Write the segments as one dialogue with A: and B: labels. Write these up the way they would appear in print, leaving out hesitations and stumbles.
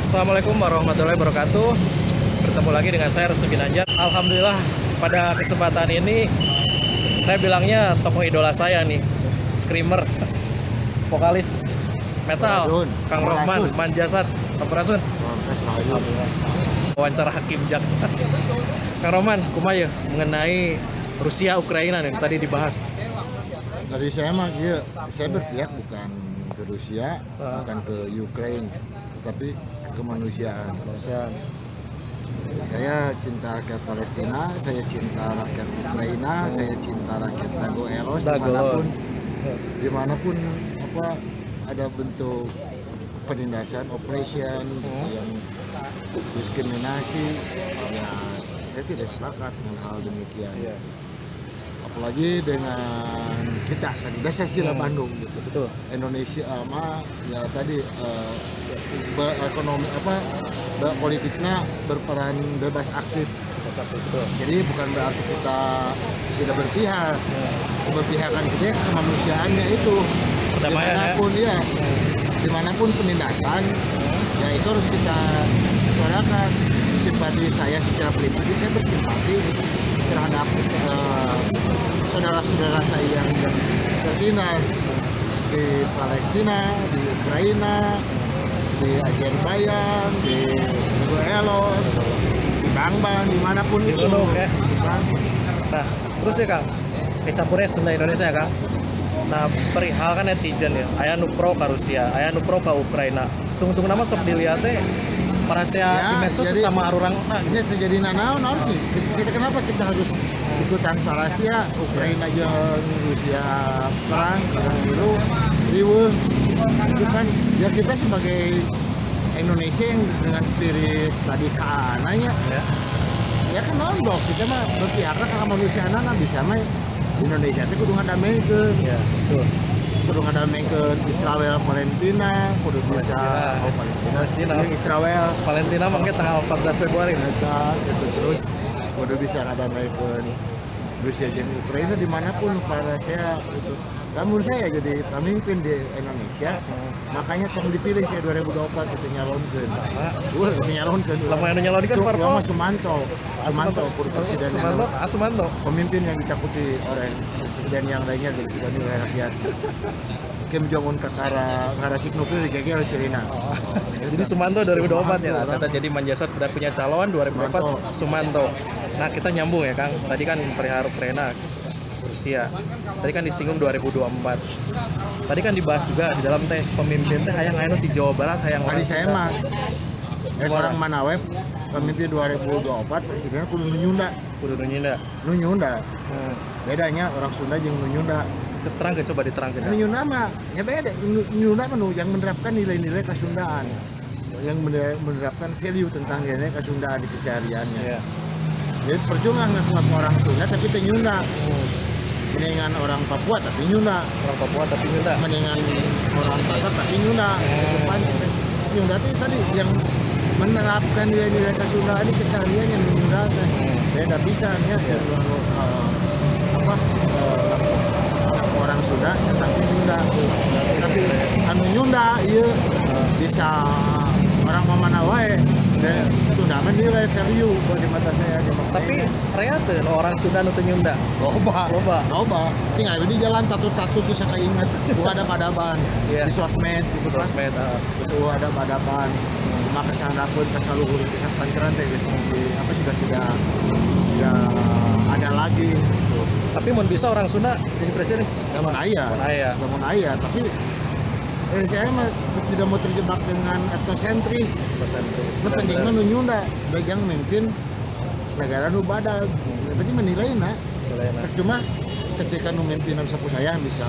A: Assalamualaikum warahmatullahi wabarakatuh. Bertemu lagi dengan saya Restu Ginanjar. Alhamdulillah pada kesempatan ini saya bilangnya tokoh idola saya nih, screamer, vokalis metal, Kang Rohman Manjasat, Sampurasun. Wawancara Hakim Jaksa. Kang Rohman, kumaha mengenai Rusia Ukraina yang tadi dibahas?
B: Dari saya mah saya berpihak bukan ke Rusia, bukan ke Ukraina, tetapi ke kemanusiaan. Saya cinta rakyat Palestina, saya cinta rakyat Ukraina, saya cinta rakyat Dagoelos, dimanapun ada bentuk penindasan, operation gitu, yang diskriminasi, ya saya tidak sepakat dengan hal demikian. Apalagi dengan kita tadi Dasar Bandung gitu.
A: Betul.
B: Indonesia ya tadi ekonomi politiknya berperan bebas aktif.
A: Betul.
B: Jadi bukan berarti kita tidak berpihak. Keberpihakan kita kemanusiaannya itu. Dimanapun dimanapun penindasan, ya itu harus kita suarakan. Simpati saya secara pribadi, saya bersimpati terhadap saudara-saudara saya yang tertindas di Palestina, di Ukraina, di Azerbaijan, di Dagoelos, Cibangban, dimanapun itu.
A: Nah, terus ya Kang, campurnya Sunda Indonesia ya Kang. Nah, perihal kan netizen ya, aya nu pro ka Rusia, aya nu pro ka Ukraina. Tunggu nama sok dilihat teh parasia di medsos sama arurang. Nah,
B: ini terjadi naon sih. Kenapa kita harus ikutan parasia Ukraina jeung Rusia perang dulu riweuh itu kan ya kita sebagai Indonesia yang dengan spirit tadi kaananya ya kan nondok kita mah berpihak ka kemanusiaan bisa mah Indonesia teh kudu ngadamekeun
A: betul.
B: Kudu ngadamekeun Israel Palestina kudu bisa
A: Palestina
B: Israel
A: Palestina mangke tanggal 14 Februari
B: eta gitu terus kudu bisa ngadamekeun Rusia jeung Ukraina dimanapun para saya itu. Namun saya jadi pemimpin di Indonesia, makanya tong dipilih saya 2024 kita nyalonkeun. Kita nyalonkeun.
A: Lama yang nyalonkeun
B: Parpol Sumanto presiden
A: Sumanto.
B: Pemimpin yang ditakuti oleh presiden yang lainnya dari sebagian oleh rakyat. Kim Jong Un Katara ngaracik nuklir digegel Cina.
A: Jadi Sumanto 2024 ya. Catat jadi Manjasat udah punya calon 2024 Sumanto. Nah, kita nyambung ya Kang. Tadi kan perihal Ukraina, Rusia. Tadi kan disinggung 2024. Tadi kan dibahas juga di dalam teh pemimpin teh hayang anu di Jawa Barat hayang.
B: Tadi saya mah orang Manawe pemimpin 2024 presiden kudu nunyunda. Bedanya orang Sunda jeung nunyunda.
A: Terangkeun coba diterangkeun.
B: Nunyunda mah ya beda. Nunyunda mah yang menerapkan nilai-nilai kesundaan. Yang menerapkan value tentang nilai kesundaan di kesehariannya. Jadi percuma ngaku orang Sunda tapi teu nyunda. Mendingan orang Papua tapi nyunda. Mendingan orang Batak tapi nyunda. Depan nyunda tadi yang menerapkan nilai-nilai kesundaan di kesehariannya nyunda teh. Beda pisannya orang Sunda tentang nyunda. Tapi anu nyunda ieu bisa orang mana wae. Dan Sunda menilai value buat di mata saya di mata.
A: Tapi ternyata orang Sunda nu teu nyunda.
B: Loba. Tinggal di jalan tatu-tatu bisa keinget. Ada padaban di sosmed gitu kan. Ada padaban. Maka sandapeun ka saluhur bisa panceran teh geus sudah tidak ada lagi gitu.
A: Tapi mun bisa orang Sunda jadi presiden.
B: Lamun aya. Tapi saya tidak mau terjebak dengan etnosentris. Penting mah nu nyunda yang memimpin negara nu badag. Berarti menilainya. Cuma ketika nu memimpin sapu saya bisa.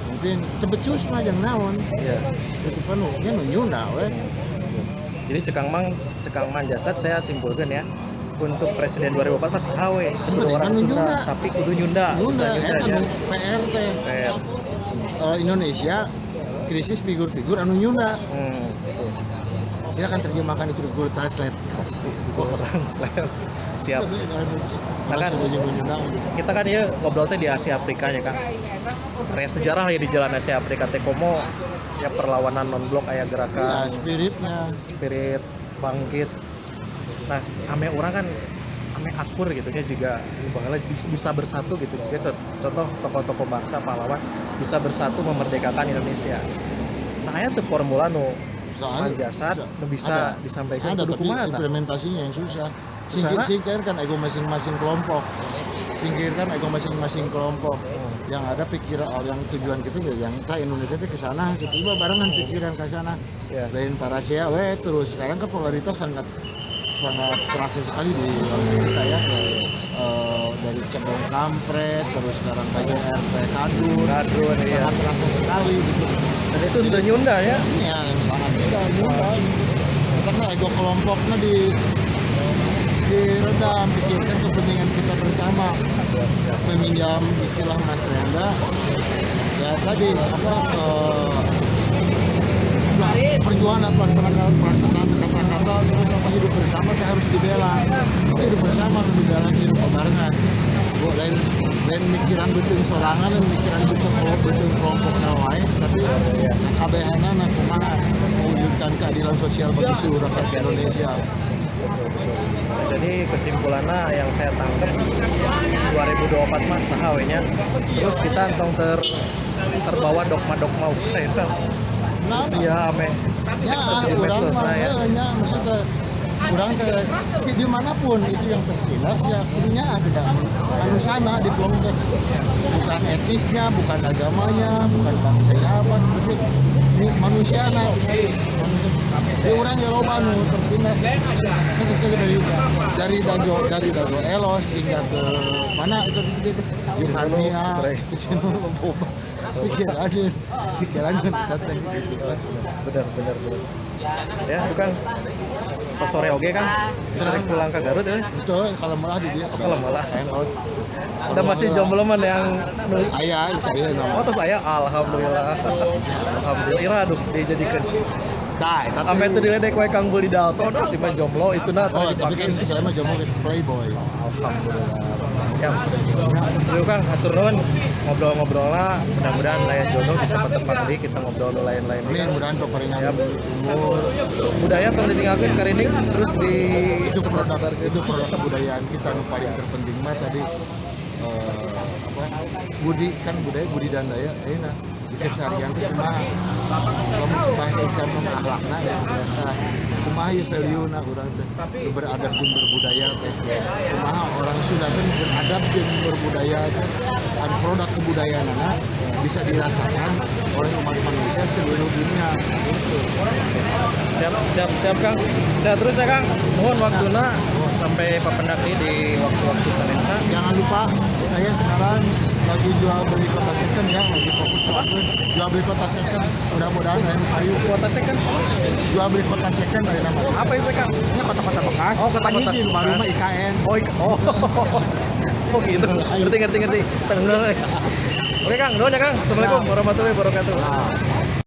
B: Mungkin tebecus mah yang naon. Itu kan nu nyunda we.
A: Jadi cekang Manjasat saya simpulkan ya. Untuk presiden 2024 pas hawe. Orang Sunda tapi kudu nyunda.
B: Eta PR teh. Indonesia krisis figur-figur anu nyunda. Kita akan terjemahkan itu Google Translate.
A: Siap. Nah kan, kita kan ya ngobrol teh di Asia Afrika ya Kang. Area sejarah ya di Jalan Asia Afrika teh komo ya perlawanan non blok aya
B: Ya,
A: gerakan
B: spiritnya.
A: spirit bangkit. Nah, ame orang kan ame akur gitu ya juga bangala bisa bersatu gitu. Jadi contoh tokoh-tokoh bangsa pahlawan bisa bersatu memerdekakan Indonesia. Nah, aya teu formula nu jasad nu bisa disampaikan
B: ada,
A: kudu
B: tapi
A: kumaha tah?
B: implementasinya yang susah.
A: Susah,
B: Singkirkan ego masing-masing kelompok. Singkirkan ego masing-masing kelompok. Yang ada pikiran yang tujuan kita ya yang kita Indonesia itu ke sana gitu. Iba barengan pikiran ke sana.
A: Ya.
B: Lain parasia terus. Sekarang kan polaritas sangat terasa sekali di bangsa kita ya. Dari cebong kampret terus sekarang bajing RP kadun
A: Iya.
B: sangat terasa sekali gitu.
A: Dan itu sudah nyunda ya.
B: Ya, yang sangat mudah karena ego kelompoknya diredam, pikirkan kepentingan kita bersama. Meminjam istilah Mas Renda, ya tadi perjuangan pelaksanaan kata-kata terus hidup bersama kita harus dibela. Hidup bersama harus dibela, hidup barengan. Lain mikiran betul sorangan dan mikiran betul kelompok lain, tapi kabehanana kumaha mewujudkan keadilan sosial bagi seluruh rakyat Indonesia.
A: Jadi kesimpulannya yang saya tangkap 2024 mah saha we nya. Terus kita entong terbawa dogma-dogma Ukraina. Rusia ame
B: Ya,
A: di
B: kurang
A: medsos
B: mah
A: ya.
B: maksudnya kurang si dimanapun itu yang tertindas ya kudunya tidak manusana diplomnya bukan etnisnya, bukan agamanya, bukan bangsanya apa, tapi ini manusiana ini orang ya loba nu tertindas kan dari dago elos hingga ke mana itu Ukraina ke sini loba pikiran kita teh gitu kan.
A: Benar. Ya, bukan pas sore oge kan. Sore pulang ke Garut ya.
B: Betul, kalau malah di dia
A: Kalau malah.
B: hangout.
A: Ada masih jomblo man yang
B: Ayah, saya nama.
A: oh terus saya alhamdulillah. Alhamdulillah ira aduh dijadikan.
B: Dai, tapi
A: Sampai itu diledek we Kang Budi Dalton si mah jomblo itu nah
B: oh,
A: tadi
B: tapi kan
A: dipakai.
B: saya mah jomblo ke playboy.
A: Alhamdulillah. Siap. Dulu kan hatur nuhun ngobrol-ngobrolna mudah-mudahan layan jodoh bisa bertempat di kita ngobrol lain-lain.
B: Amin, mudahan peperingan
A: Siap.
B: umur
A: Budaya tong ditinggalkeun karining terus di
B: itu produk kebudayaan kita nu paling terpenting mah tadi budaya budi dan daya ayeuna di keseharian teh kumaha lamun bahasa Islam mah akhlakna kumaha ieu value na urang teh beradab jeung berbudaya teh kumaha orang Sunda teh beradab jeung berbudaya teh dan produk kebudayaanna bisa dirasakan oleh umat manusia seluruh dunia gitu.
A: Siap Kang. Sehat terus ya Kang. Mohon waktuna sampai papendaki di waktu-waktu salesa.
B: Jangan lupa saya sekarang lagi jual beli kota second ya, lagi fokus ke jual beli kota second. Mudah-mudahan lain kayu.
A: Kota second.
B: Jual beli kota second dari nama.
A: Apa itu Kang?
B: Ini kota-kota bekas.
A: Oh, kota-kota
B: Panhijin, baru
A: bekas.
B: mah IKN.
A: Oh gitu. Ngerti. Benar. Oke Kang, doanya Kang. Assalamualaikum warahmatullahi wabarakatuh.
B: Nah,